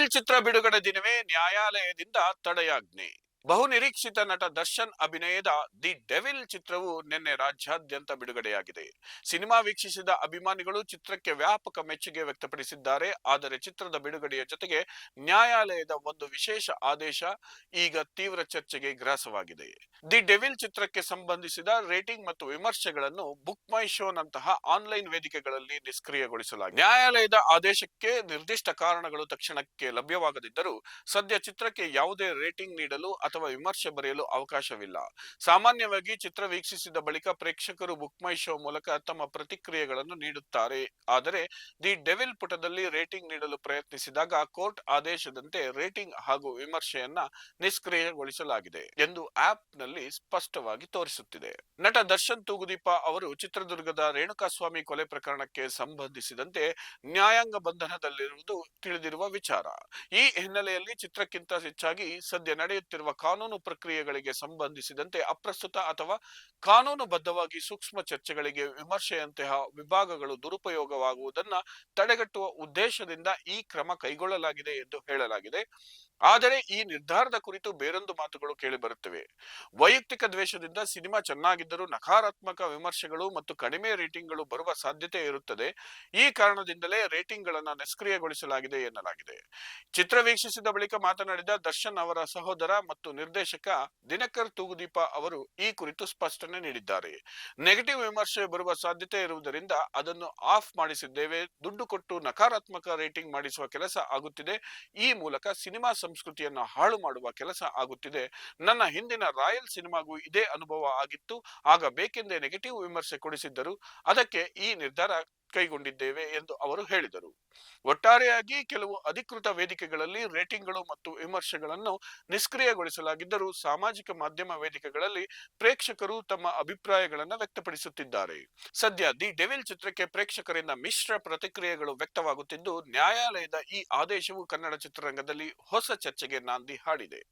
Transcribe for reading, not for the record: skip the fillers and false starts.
Devil ಚಿತ್ರ ಬಿಡುಗಡೆ ದಿನವೇ ನ್ಯಾಯಾಲಯದಿಂದ ತಡೆಯಾಜ್ಞೆ. ಬಹುನಿರೀಕ್ಷಿತ ನಟ ದರ್ಶನ್ ಅಭಿನಯದ ದಿ ಡೆವಿಲ್ ಚಿತ್ರವು ನಿನ್ನೆ ರಾಜ್ಯಾದ್ಯಂತ ಬಿಡುಗಡೆಯಾಗಿದೆ. ಸಿನಿಮಾ ವೀಕ್ಷಿಸಿದ ಅಭಿಮಾನಿಗಳು ಚಿತ್ರಕ್ಕೆ ವ್ಯಾಪಕ ಮೆಚ್ಚುಗೆ ವ್ಯಕ್ತಪಡಿಸಿದ್ದಾರೆ. ಆದರೆ ಚಿತ್ರದ ಬಿಡುಗಡೆಯ ಜೊತೆಗೆ ನ್ಯಾಯಾಲಯದ ಒಂದು ವಿಶೇಷ ಆದೇಶ ಈಗ ತೀವ್ರ ಚರ್ಚೆಗೆ ಗ್ರಾಸವಾಗಿದೆ. ದಿ ಡೆವಿಲ್ ಚಿತ್ರಕ್ಕೆ ಸಂಬಂಧಿಸಿದ ರೇಟಿಂಗ್ ಮತ್ತು ವಿಮರ್ಶೆಗಳನ್ನು ಬುಕ್ ಮೈ ಶೋನಂತಹ ಆನ್ಲೈನ್ ವೇದಿಕೆಗಳಲ್ಲಿ ನಿಷ್ಕ್ರಿಯಗೊಳಿಸಲಾಗಿದೆ. ನ್ಯಾಯಾಲಯದ ಆದೇಶಕ್ಕೆ ನಿರ್ದಿಷ್ಟ ಕಾರಣಗಳು ತಕ್ಷಣಕ್ಕೆ ಲಭ್ಯವಾಗದಿದ್ದರೂ ಸದ್ಯ ಚಿತ್ರಕ್ಕೆ ಯಾವುದೇ ರೇಟಿಂಗ್ ನೀಡಲು ಅಥವಾ ವಿಮರ್ಶೆ ಬರೆಯಲು ಅವಕಾಶವಿಲ್ಲ. ಸಾಮಾನ್ಯವಾಗಿ ಚಿತ್ರ ವೀಕ್ಷಿಸಿದ ಬಳಿಕ ಪ್ರೇಕ್ಷಕರು ಬುಕ್ ಮೈ ಶೋ ಮೂಲಕ ತಮ್ಮ ಪ್ರತಿಕ್ರಿಯೆಗಳನ್ನು ನೀಡುತ್ತಾರೆ. ಆದರೆ ದಿ ಡೆವಿಲ್ ಪುಟದಲ್ಲಿ ರೇಟಿಂಗ್ ನೀಡಲು ಪ್ರಯತ್ನಿಸಿದಾಗ ಕೋರ್ಟ್ ಆದೇಶದಂತೆ ರೇಟಿಂಗ್ ಹಾಗೂ ವಿಮರ್ಶೆಯನ್ನ ನಿಷ್ಕ್ರಿಯಗೊಳಿಸಲಾಗಿದೆ ಎಂದು ಆಪ್ ನಲ್ಲಿ ಸ್ಪಷ್ಟವಾಗಿ ತೋರಿಸುತ್ತಿದೆ. ನಟ ದರ್ಶನ್ ತೂಗುದೀಪ ಅವರು ಚಿತ್ರದುರ್ಗದ ರೇಣುಕಾಸ್ವಾಮಿ ಕೊಲೆ ಪ್ರಕರಣಕ್ಕೆ ಸಂಬಂಧಿಸಿದಂತೆ ನ್ಯಾಯಾಂಗ ಬಂಧನದಲ್ಲಿರುವುದು ತಿಳಿದಿರುವ ವಿಚಾರ. ಈ ಹಿನ್ನೆಲೆಯಲ್ಲಿ ಚಿತ್ರಕ್ಕಿಂತ ಹೆಚ್ಚಾಗಿ ಸದ್ಯ ನಡೆಯುತ್ತಿರುವ ಕಾನೂನು ಪ್ರಕ್ರಿಯೆಗಳಿಗೆ ಸಂಬಂಧಿಸಿದಂತೆ ಅಪ್ರಸ್ತುತ ಅಥವಾ ಕಾನೂನುಬದ್ಧವಾಗಿ ಸೂಕ್ಷ್ಮ ಚರ್ಚೆಗಳಿಗೆ ವಿಮರ್ಶೆಯಂತಹ ವಿಭಾಗಗಳು ದುರುಪಯೋಗವಾಗುವುದನ್ನ ತಡೆಗಟ್ಟುವ ಉದ್ದೇಶದಿಂದ ಈ ಕ್ರಮ ಕೈಗೊಳ್ಳಲಾಗಿದೆ ಎಂದು ಹೇಳಲಾಗಿದೆ. ಆದರೆ ಈ ನಿರ್ಧಾರದ ಕುರಿತು ಬೇರೊಂದು ಮಾತುಗಳು ಕೇಳಿಬರುತ್ತಿವೆ. ವೈಯಕ್ತಿಕ ದ್ವೇಷದಿಂದ ಸಿನಿಮಾ ಚೆನ್ನಾಗಿದ್ದರೂ ನಕಾರಾತ್ಮಕ ವಿಮರ್ಶೆಗಳು ಮತ್ತು ಕಡಿಮೆ ರೇಟಿಂಗ್ಗಳು ಬರುವ ಸಾಧ್ಯತೆ ಇರುತ್ತದೆ. ಈ ಕಾರಣದಿಂದಲೇ ರೇಟಿಂಗ್ಗಳನ್ನು ನಿಷ್ಕ್ರಿಯಗೊಳಿಸಲಾಗಿದೆ ಎನ್ನಲಾಗಿದೆ. ಚಿತ್ರ ವೀಕ್ಷಿಸಿದ ಬಳಿಕ ಮಾತನಾಡಿದ ದರ್ಶನ್ ಅವರ ಸಹೋದರ ಮತ್ತು ನಿರ್ದೇಶಕ ದಿನಕರ್ ತೂಗುದೀಪ ಅವರು ಈ ಕುರಿತು ಸ್ಪಷ್ಟನೆ ನೀಡಿದ್ದಾರೆ. ನೆಗೆಟಿವ್ ವಿಮರ್ಶೆ ಬರುವ ಸಾಧ್ಯತೆ ಇರುವುದರಿಂದ ಅದನ್ನು ಆಫ್ ಮಾಡಿಸಿದ್ದೇವೆ. ದುಡ್ಡು ಕೊಟ್ಟು ನಕಾರಾತ್ಮಕ ರೇಟಿಂಗ್ ಮಾಡಿಸುವ ಕೆಲಸ ಆಗುತ್ತಿದೆ. ಈ ಮೂಲಕ ಸಿನಿಮಾ ಸಂಸ್ಕೃತಿಯನ್ನು ಹಾಳು ಮಾಡುವ ಕೆಲಸ ಆಗುತ್ತಿದೆ. ನನ್ನ ಹಿಂದಿನ ರಾಯಲ್ ಸಿನಿಮಾಗೂ ಇದೇ ಅನುಭವ ಆಗಿತ್ತು. ಆಗ ಬೇಕೆಂದೇ ನೆಗೆಟಿವ್ ವಿಮರ್ಶೆ ಕೊಡಿಸಿದ್ದರು. ಅದಕ್ಕೆ ಈ ನಿರ್ಧಾರ ಕೈಗೊಂಡಿದ್ದೇವೆ ಎಂದು ಅವರು ಹೇಳಿದರು. ಒಟ್ಟಾರೆಯಾಗಿ ಕೆಲವು ಅಧಿಕೃತ ವೇದಿಕೆಗಳಲ್ಲಿ ರೇಟಿಂಗ್ಗಳು ಮತ್ತು ವಿಮರ್ಶೆಗಳನ್ನು ನಿಷ್ಕ್ರಿಯಗೊಳಿಸಲಾಗಿದ್ದರೂ ಸಾಮಾಜಿಕ ಮಾಧ್ಯಮ ವೇದಿಕೆಗಳಲ್ಲಿ ಪ್ರೇಕ್ಷಕರು ತಮ್ಮ ಅಭಿಪ್ರಾಯಗಳನ್ನು ವ್ಯಕ್ತಪಡಿಸುತ್ತಿದ್ದಾರೆ. ಸದ್ಯ ದಿ ಡೆವಿಲ್ ಚಿತ್ರಕ್ಕೆ ಪ್ರೇಕ್ಷಕರಿಂದ ಮಿಶ್ರ ಪ್ರತಿಕ್ರಿಯೆಗಳು ವ್ಯಕ್ತವಾಗುತ್ತಿದ್ದು, ನ್ಯಾಯಾಲಯದ ಈ ಆದೇಶವು ಕನ್ನಡ ಚಿತ್ರರಂಗದಲ್ಲಿ ಹೊಸ ಚರ್ಚೆಗೆ ನಾಂದಿ ಹಾಡಿದೆ.